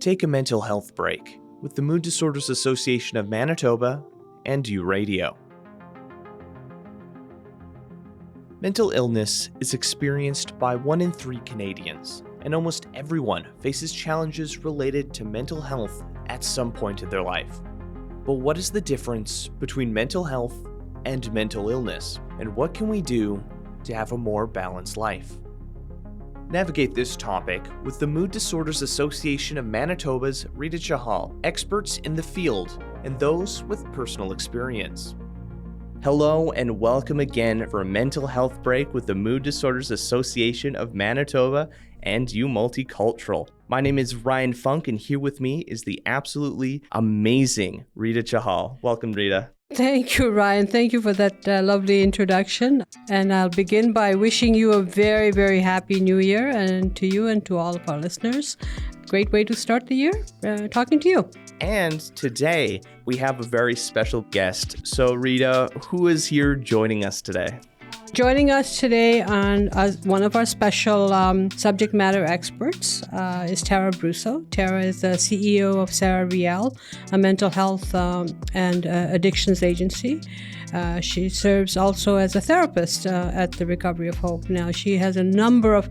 Take a mental health break with the Mood Disorders Association of Manitoba and U Radio. Mental illness is experienced by 1 in 3 Canadians, and almost everyone faces challenges related to mental health at some point in their life. But what is the difference between mental health and mental illness, and what can we do to have a more balanced life? Navigate this topic with the Mood Disorders Association of Manitoba's Rita Chahal, experts in the field and those with personal experience. Hello and welcome again for a mental health break with the Mood Disorders Association of Manitoba and U Multicultural. My name is Ryan Funk, and here with me is the absolutely amazing Rita Chahal. Welcome, Rita. Thank you, Ryan. Thank you for that lovely introduction. And I'll begin by wishing you a very, very happy new year, and to you and to all of our listeners. Great way to start the year, talking to you. And today we have a very special guest. So Rita, who is here joining us today? Joining us today on one of our special subject matter experts is Sara. Sara is the CEO of Sara Riel, a mental health and addictions agency. She serves also as a therapist at the Recovery of Hope. Now, she has a number of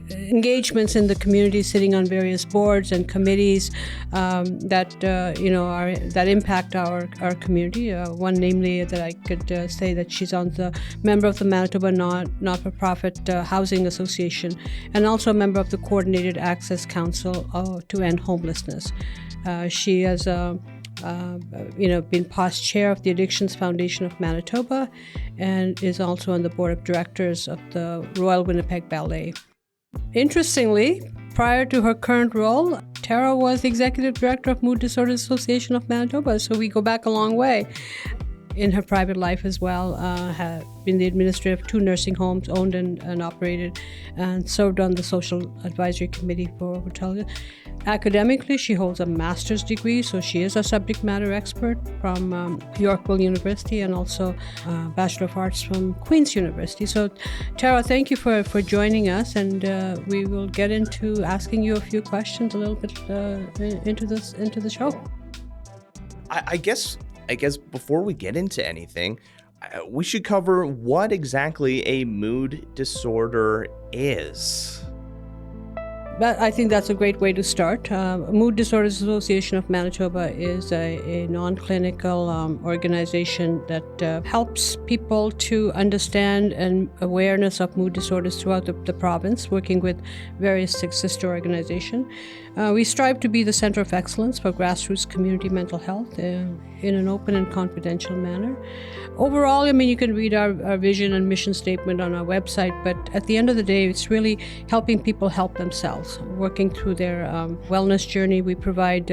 engagements in the community, sitting on various boards and committees that impact our community. One, namely, that I could say that she's on the member of the Manitoba not-for-profit Housing Association, and also a member of the Coordinated Access Council to End Homelessness. She has been past chair of the Addictions Foundation of Manitoba, and is also on the board of directors of the Royal Winnipeg Ballet. Interestingly, prior to her current role, Sara was the executive director of Mood Disorders Association of Manitoba, so we go back a long way. In her private life as well, had been the administrator of 2 nursing homes owned and operated, and served on the social advisory committee for hotel. Academically, she holds a master's degree, so she is a subject matter expert from Yorkville University, and also a Bachelor of Arts from Queen's University. So, Sara, thank you for joining us, and we will get into asking you a few questions a little bit into the show. I guess before we get into anything, we should cover what exactly a mood disorder is. But I think that's a great way to start. Mood Disorders Association of Manitoba is a non-clinical organization that helps people to understand and awareness of mood disorders throughout the province, working with various sister organizations. We strive to be the center of excellence for grassroots community mental health in an open and confidential manner. Overall, you can read our vision and mission statement on our website, but at the end of the day, it's really helping people help themselves, working through their wellness journey. We provide,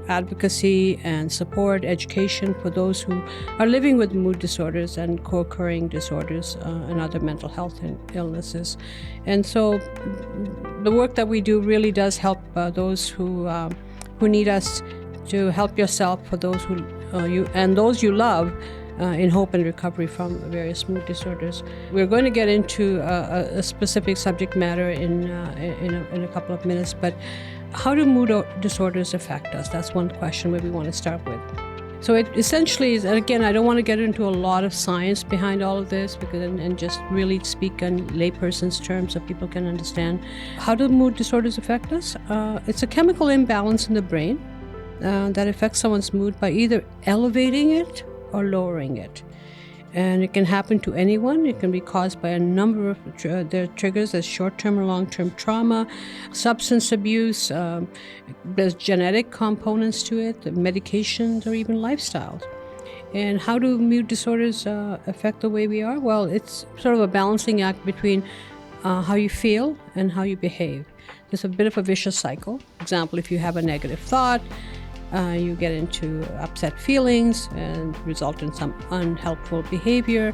advocacy and support, education for those who are living with mood disorders and co-occurring disorders and other mental health illnesses. And so the work that we do really does help those who need us to help yourself, for those who those you love, in hope and recovery from various mood disorders. We're going to get into a specific subject matter in a couple of minutes, but how do mood disorders affect us? That's one question where we want to start with. So it essentially is, and again, I don't want to get into a lot of science behind all of this, and just really speak in layperson's terms so people can understand. How do mood disorders affect us? It's a chemical imbalance in the brain that affects someone's mood by either elevating it or lowering it. And it can happen to anyone. It can be caused by a number of their triggers, as short-term or long-term trauma, substance abuse, there's genetic components to it, medications, or even lifestyles. And how do mood disorders affect the way we are? Well, it's sort of a balancing act between how you feel and how you behave. There's a bit of a vicious cycle. For example, if you have a negative thought, you get into upset feelings and result in some unhelpful behavior,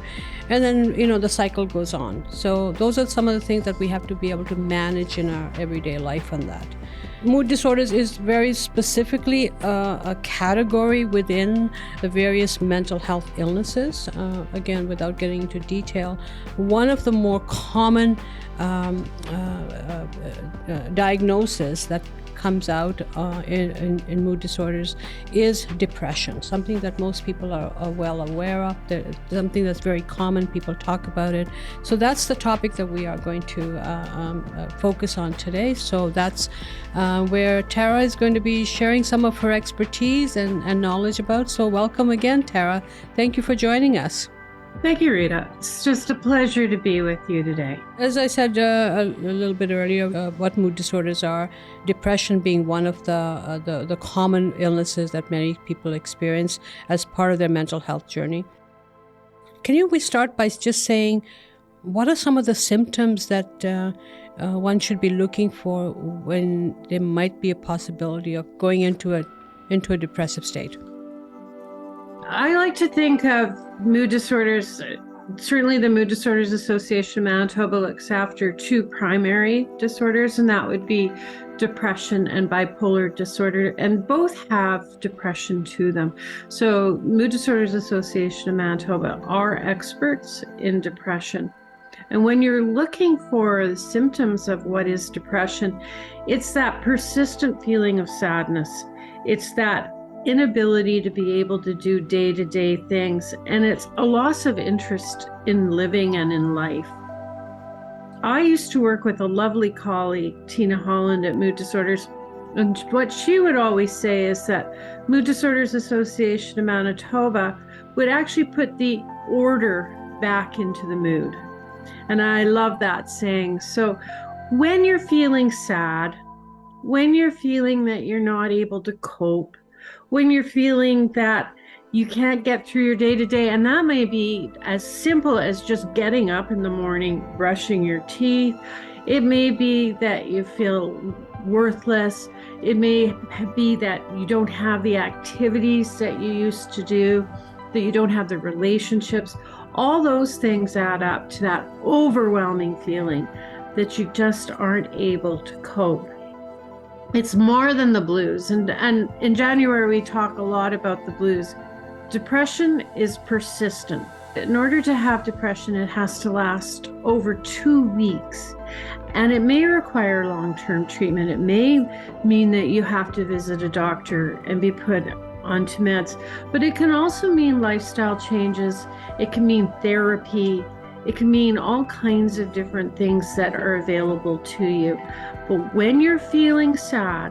and then the cycle goes on. So those are some of the things that we have to be able to manage in our everyday life on that. Mood disorders is very specifically a category within the various mental health illnesses. Again, without getting into detail, one of the more common diagnoses that comes out in mood disorders is depression, something that most people are well aware of, something that's very common, people talk about it. So that's the topic that we are going to focus on today. So that's where Tara is going to be sharing some of her expertise and knowledge about. So welcome again, Tara. Thank you for joining us. Thank you, Rita. It's just a pleasure to be with you today. As I said a little bit earlier, what mood disorders are, depression being one of the common illnesses that many people experience as part of their mental health journey. Can we start by just saying, what are some of the symptoms that one should be looking for when there might be a possibility of going into a depressive state? I like to think of mood disorders, certainly the Mood Disorders Association of Manitoba looks after two primary disorders, and that would be depression and bipolar disorder, and both have depression to them. So Mood Disorders Association of Manitoba are experts in depression. And when you're looking for the symptoms of what is depression, it's that persistent feeling of sadness. It's that inability to be able to do day-to-day things, and it's a loss of interest in living and in life. I used to work with a lovely colleague, Tina Holland, at Mood Disorders, and what she would always say is that Mood Disorders Association of Manitoba would actually put the order back into the mood. And I love that saying. So when you're feeling sad, when you're feeling that you're not able to cope, when you're feeling that you can't get through your day-to-day, and that may be as simple as just getting up in the morning, brushing your teeth. It may be that you feel worthless. It may be that you don't have the activities that you used to do, that you don't have the relationships. All those things add up to that overwhelming feeling that you just aren't able to cope. It's more than the blues. And in January, we talk a lot about the blues. Depression is persistent. In order to have depression, it has to last over 2 weeks. And it may require long-term treatment. It may mean that you have to visit a doctor and be put onto meds. But it can also mean lifestyle changes. It can mean therapy. It can mean all kinds of different things that are available to you. But when you're feeling sad,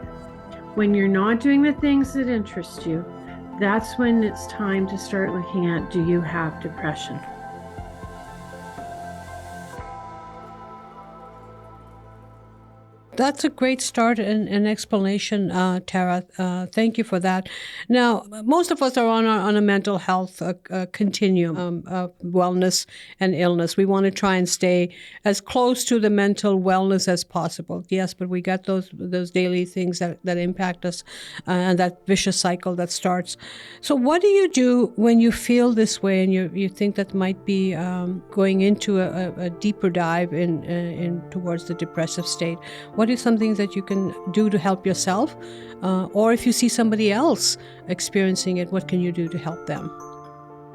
when you're not doing the things that interest you, that's when it's time to start looking at, do you have depression? That's a great start and explanation, Tara. Thank you for that. Now, most of us are on a mental health continuum of wellness and illness. We want to try and stay as close to the mental wellness as possible. Yes, but we got those daily things that impact us and that vicious cycle that starts. So what do you do when you feel this way and you think that might be going into a deeper dive in towards the depressive state? What are some things that you can do to help yourself? Or if you see somebody else experiencing it, what can you do to help them?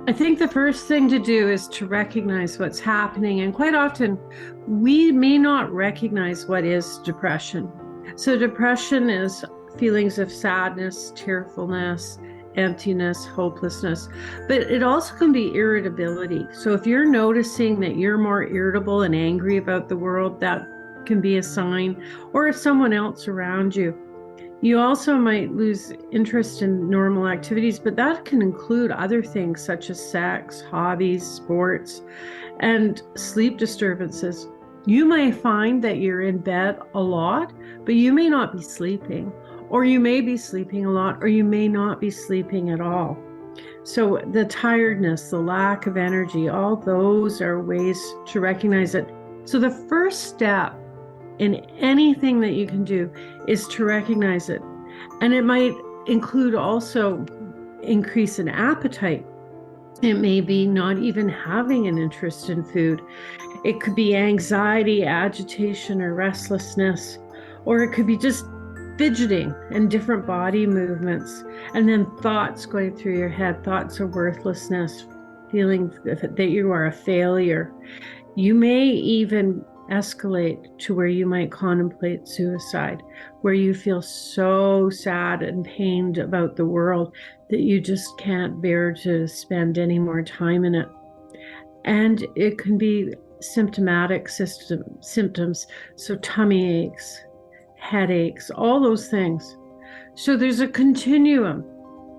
I think the first thing to do is to recognize what's happening. And quite often, we may not recognize what is depression. So depression is feelings of sadness, tearfulness, emptiness, hopelessness, but it also can be irritability. So if you're noticing that you're more irritable and angry about the world, that can be a sign, or if someone else around you. You also might lose interest in normal activities, but that can include other things such as sex, hobbies, sports, and sleep disturbances. You may find that you're in bed a lot, but you may not be sleeping, or you may be sleeping a lot, or you may not be sleeping at all. So the tiredness, the lack of energy, all those are ways to recognize it. So the first step in anything that you can do is to recognize it. And it might include also increase in appetite. It may be not even having an interest in food. It could be anxiety, agitation, or restlessness, or it could be just fidgeting and different body movements, and then thoughts going through your head, thoughts of worthlessness, feeling that you are a failure. You may even escalate to where you might contemplate suicide, where you feel so sad and pained about the world that you just can't bear to spend any more time in it. And it can be symptomatic symptoms, so tummy aches, headaches, all those things. So there's a continuum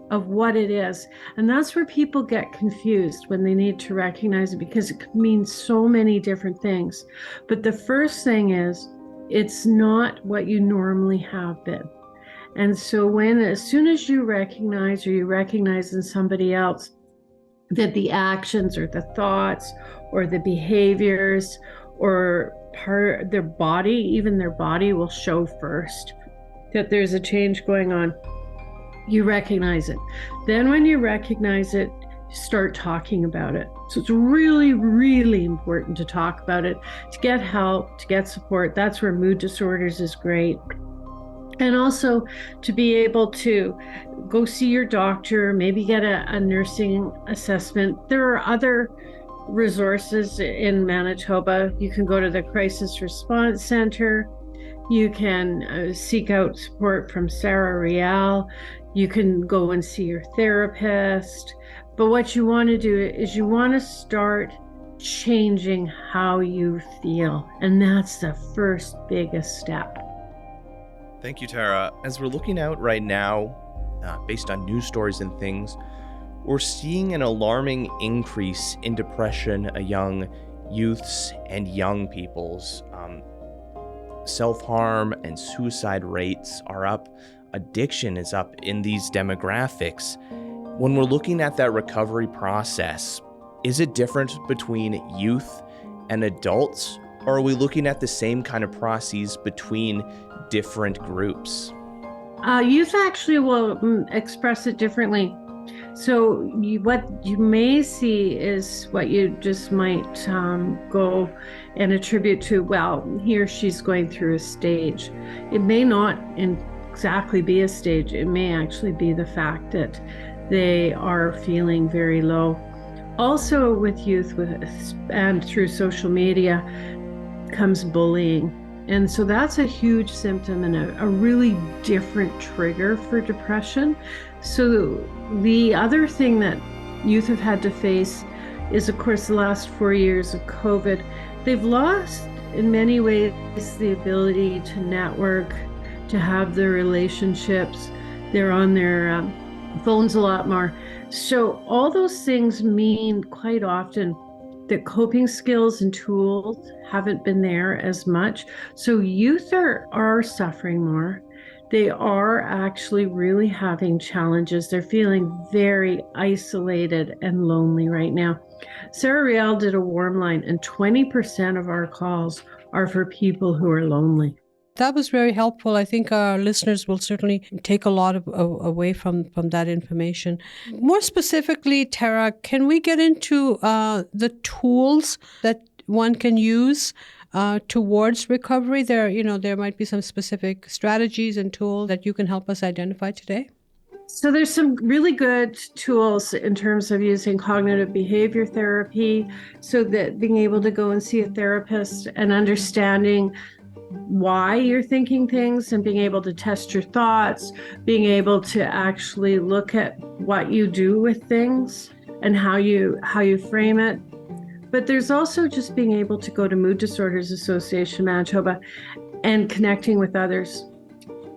of what it is. And that's where people get confused when they need to recognize it, because it could mean so many different things. But the first thing is, it's not what you normally have been. And so as soon as you recognize, or you recognize in somebody else, that the actions or the thoughts or the behaviors or their body, even their body will show first that there's a change going on. You recognize it. Then when you recognize it, start talking about it. So it's really, really important to talk about it, to get help, to get support. That's where mood disorders is great. And also to be able to go see your doctor, maybe get a nursing assessment. There are other resources in Manitoba. You can go to the Crisis Response Center. You can seek out support from Sara, Riel. You can go and see your therapist. But what you want to do is you want to start changing how you feel. And that's the first biggest step. Thank you, Tara. As we're looking out right now, based on news stories and things, we're seeing an alarming increase in depression among youths and young peoples. Self-harm and suicide rates are up. Addiction is up in these demographics. When we're looking at that recovery process, is it different between youth and adults, or are we looking at the same kind of processes between different groups? Youth actually will express it differently. So what you may see is what you just might go and attribute to, well, he or she's going through a stage. It may not exactly be a stage. It may actually be the fact that they are feeling very low. Also with youth and through social media comes bullying. And so that's a huge symptom and a really different trigger for depression. So the other thing that youth have had to face is, of course, the last 4 years of COVID. They've lost, in many ways, the ability to network, to have the relationships. They're on their phones a lot more. So all those things mean quite often that coping skills and tools haven't been there as much. So youth are suffering more. They are actually really having challenges. They're feeling very isolated and lonely right now. Sara Riel did a warm line, and 20% of our calls are for people who are lonely. That was very helpful. I think our listeners will certainly take a lot away from that information. More specifically, Tara, can we get into the tools that one can use towards recovery? There might be some specific strategies and tools that you can help us identify today. So there's some really good tools in terms of using cognitive behavior therapy, so that being able to go and see a therapist and understanding why you're thinking things and being able to test your thoughts, being able to actually look at what you do with things and how you frame it. But there's also just being able to go to Mood Disorders Association Manitoba and connecting with others.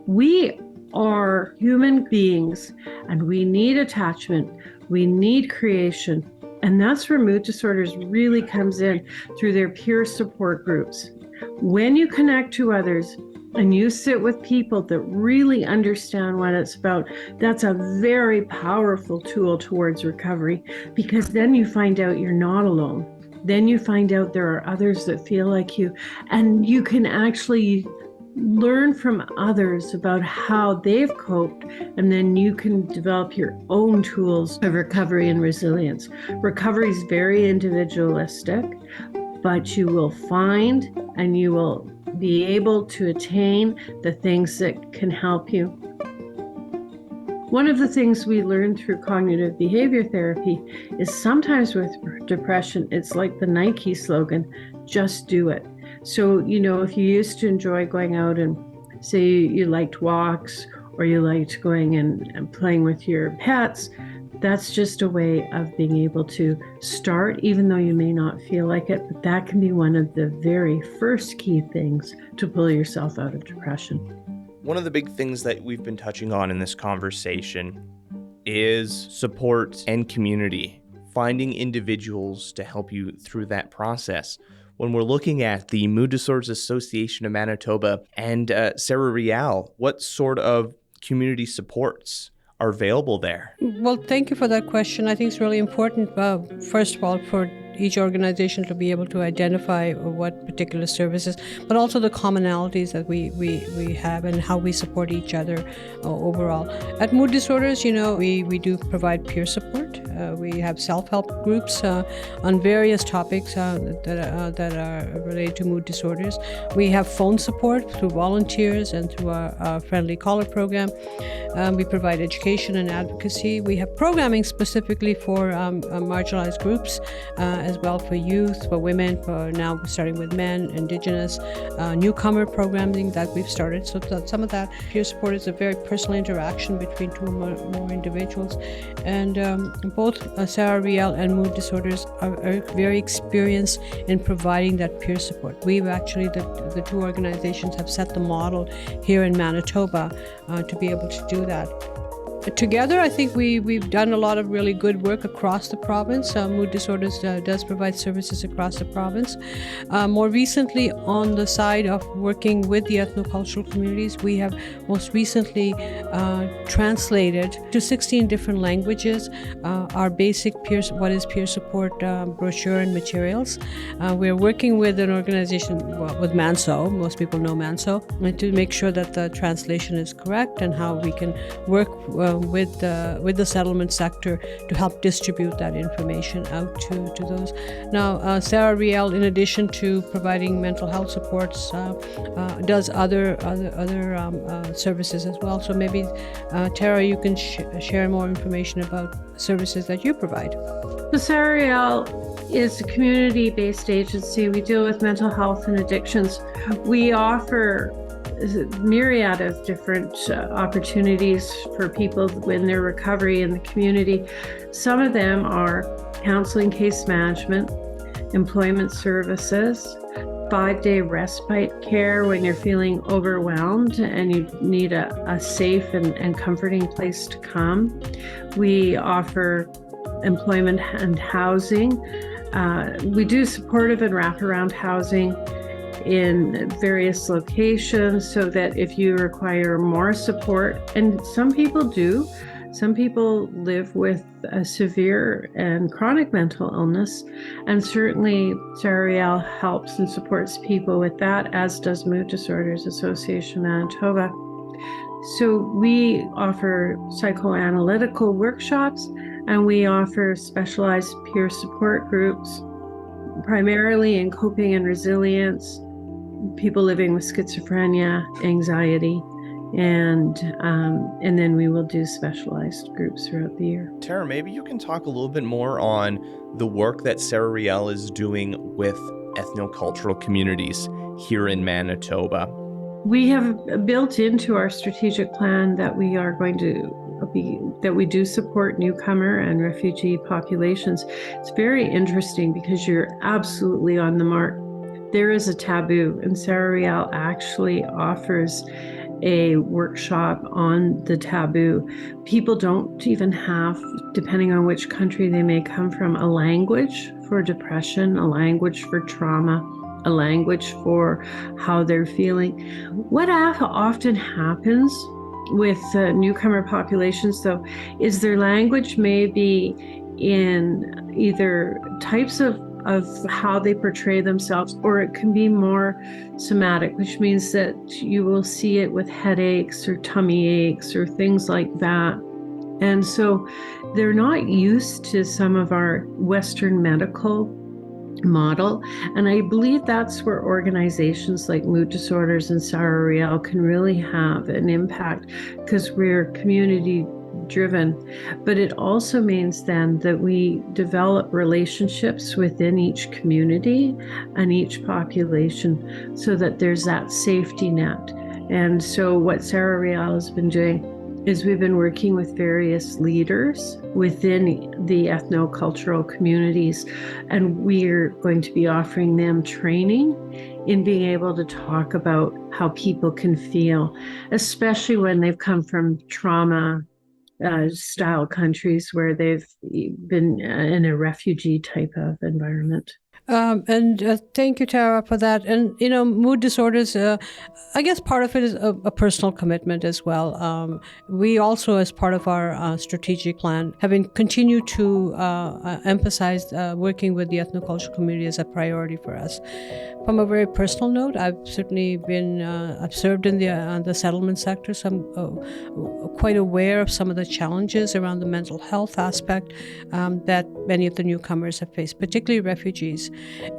We are human beings and we need attachment, we need creation. And that's where mood disorders really comes in, through their peer support groups. When you connect to others and you sit with people that really understand what it's about, that's a very powerful tool towards recovery, because then you find out you're not alone. Then you find out there are others that feel like you, and you can actually learn from others about how they've coped, and then you can develop your own tools of recovery and resilience. Recovery is very individualistic, but you will find and you will be able to attain the things that can help you. One of the things we learn through cognitive behavior therapy is sometimes with depression, it's like the Nike slogan, just do it. So, if you used to enjoy going out and say you liked walks or you liked going and playing with your pets, that's just a way of being able to start, even though you may not feel like it, but that can be one of the very first key things to pull yourself out of depression. One of the big things that we've been touching on in this conversation is support and community, finding individuals to help you through that process. When we're looking at the Mood Disorders Association of Manitoba and Sara Riel, what sort of community supports are available there? Well, thank you for that question. I think it's really important, first of all, for each organization to be able to identify what particular services, but also the commonalities that we have and how we support each other overall. At Mood Disorders, we do provide peer support. We have self-help groups on various topics that are related to mood disorders. We have phone support through volunteers and through our Friendly Caller program. We provide education and advocacy. We have programming specifically for marginalized groups, as well for youth, for women, for now starting with men, Indigenous, newcomer programming that we've started. So some of that peer support is a very personal interaction between two or more individuals. And both Sara Riel and Mood Disorders are very experienced in providing that peer support. We've actually, the two organizations have set the model here in Manitoba to be able to do that. Together, I think we've done a lot of really good work across the province. Mood Disorders does provide services across the province. More recently, on the side of working with the ethnocultural communities, we have most recently translated to 16 different languages our basic what is peer support brochure and materials. We're working with an organization, with MANSO, most people know MANSO, to make sure that the translation is correct and how we can work with the settlement sector to help distribute that information out to those. Now, Sara Riel, in addition to providing mental health supports, does other services as well. So maybe, Tara, you can share more information about services that you provide. The Sara Riel is a community-based agency. We deal with mental health and addictions. We offer a myriad of different opportunities for people in their recovery in the community. Some of them are counseling, case management, employment services, 5-day respite care when you're feeling overwhelmed and you need a safe and comforting place to come. We offer employment and housing. We do supportive and wraparound housing in various locations so that if you require more support, and some people do, some people live with a severe and chronic mental illness, and certainly Sara Riel helps and supports people with that, as does Mood Disorders Association Manitoba. So we offer psychoanalytical workshops and we offer specialized peer support groups, primarily in coping and resilience, people living with schizophrenia, anxiety, and then we will do specialized groups throughout the year. Tara, maybe you can talk a little bit more on the work that Sara Riel is doing with ethnocultural communities here in Manitoba. We have built into our strategic plan that we are going to that we do support newcomer and refugee populations. It's very interesting because you're absolutely on the mark. There is a taboo, and Sara Riel actually offers a workshop on the taboo. People don't even have, depending on which country they may come from, a language for depression, a language for trauma, a language for how they're feeling. What often happens with newcomer populations, though, is their language may be in either types of how they portray themselves, or it can be more somatic, which means that you will see it with headaches or tummy aches or things like that. And so they're not used to some of our Western medical model. And I believe that's where organizations like Mood Disorders and Sara Riel can really have an impact, because we're community driven. But it also means then that we develop relationships within each community and each population so that there's that safety net. And so what Sara Riel has been doing is we've been working with various leaders within the ethno-cultural communities, and we're going to be offering them training in being able to talk about how people can feel, especially when they've come from trauma style countries where they've been in a refugee type of environment. Thank you, Tara, for that. And, mood disorders, I guess part of it is a personal commitment as well. We also, as part of our strategic plan, have continued to emphasize working with the ethnocultural community as a priority for us. From a very personal note, I've certainly been, I've served in the settlement sector, so I'm quite aware of some of the challenges around the mental health aspect that many of the newcomers have faced, particularly refugees.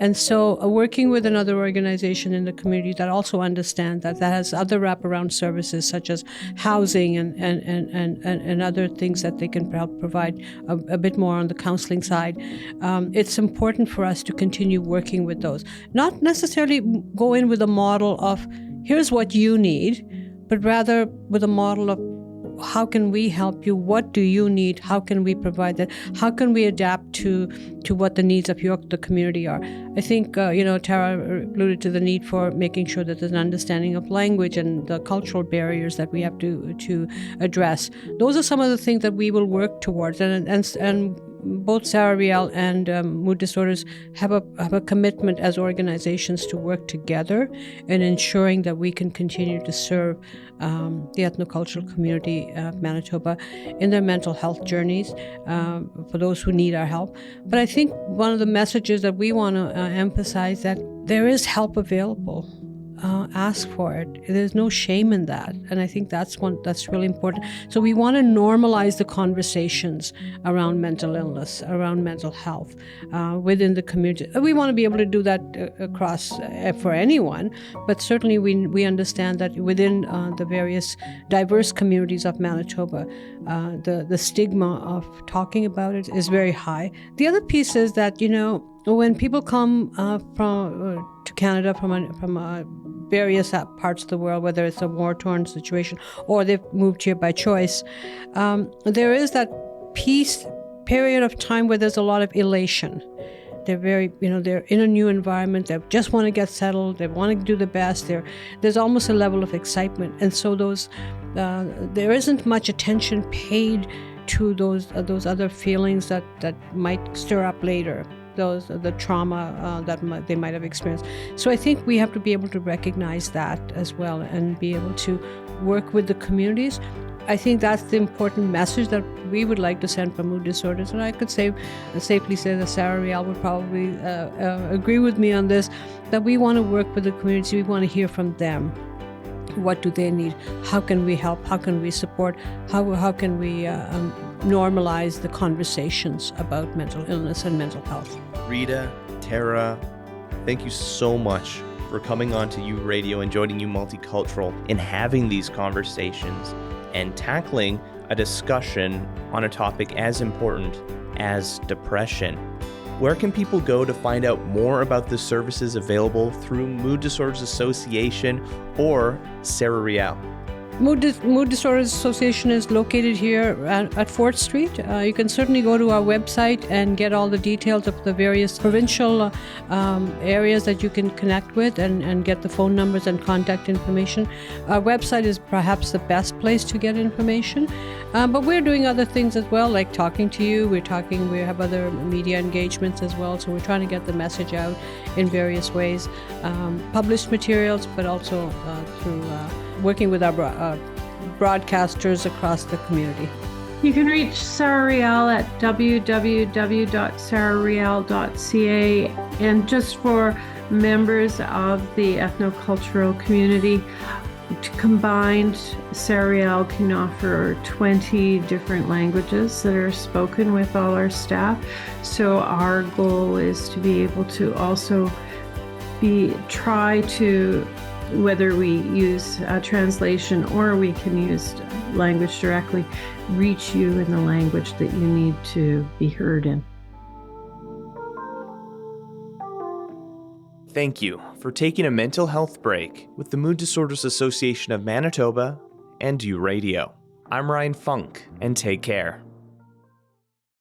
And so working with another organization in the community that also understands that has other wraparound services such as housing and other things that they can help provide a bit more on the counseling side, it's important for us to continue working with those. Not necessarily go in with a model of here's what you need, but rather with a model of how can we help you? What do you need? How can we provide that? How can we adapt to what the needs of the community are? I think, Tara alluded to the need for making sure that there's an understanding of language and the cultural barriers that we have to address. Those are some of the things that we will work towards. And both Sara Riel and Mood Disorders have a commitment as organizations to work together in ensuring that we can continue to serve the ethnocultural community of Manitoba in their mental health journeys for those who need our help. But I think one of the messages that we want to emphasize that there is help available. Ask for it. There's no shame in that, and I think that's really important. So we want to normalize the conversations around mental illness, around mental health within the community. We want to be able to do that across for anyone, but certainly we understand that within the various diverse communities of Manitoba, the stigma of talking about it is very high. The other piece is that when people come to Canada from various parts of the world, whether it's a war-torn situation or they've moved here by choice, there is that period of time where there's a lot of elation. They're very, they're in a new environment. They just want to get settled. They want to do the best. There's almost a level of excitement, and so there isn't much attention paid to those other feelings that might stir up later. The trauma that they might have experienced. So I think we have to be able to recognize that as well and be able to work with the communities. I think that's the important message that we would like to send from Mood Disorders. And I could safely say that Sara Riel would probably agree with me on this, that we want to work with the community. We want to hear from them. What do they need? How can we help? How can we support? How can we normalize the conversations about mental illness and mental health? Rita, Tara, thank you so much for coming on to U Radio and joining U Multicultural and having these conversations and tackling a discussion on a topic as important as depression. Where can people go to find out more about the services available through Mood Disorders Association or Sara Riel? Mood Disorders Association is located here at 4th Street. You can certainly go to our website and get all the details of the various provincial areas that you can connect with and get the phone numbers and contact information. Our website is perhaps the best place to get information. But we're doing other things as well, like talking to you. We have other media engagements as well. So we're trying to get the message out in various ways. Published materials, but also through working with our broadcasters across the community. You can reach Sara Riel at www.sarariel.ca. And just for members of the ethnocultural community, Combined, Riel can offer 20 different languages that are spoken with all our staff. So our goal is to be able to also try to, whether we use a translation or we can use language directly, reach you in the language that you need to be heard in. Thank you for taking a mental health break with the Mood Disorders Association of Manitoba and U Radio. I'm Ryan Funk, and take care.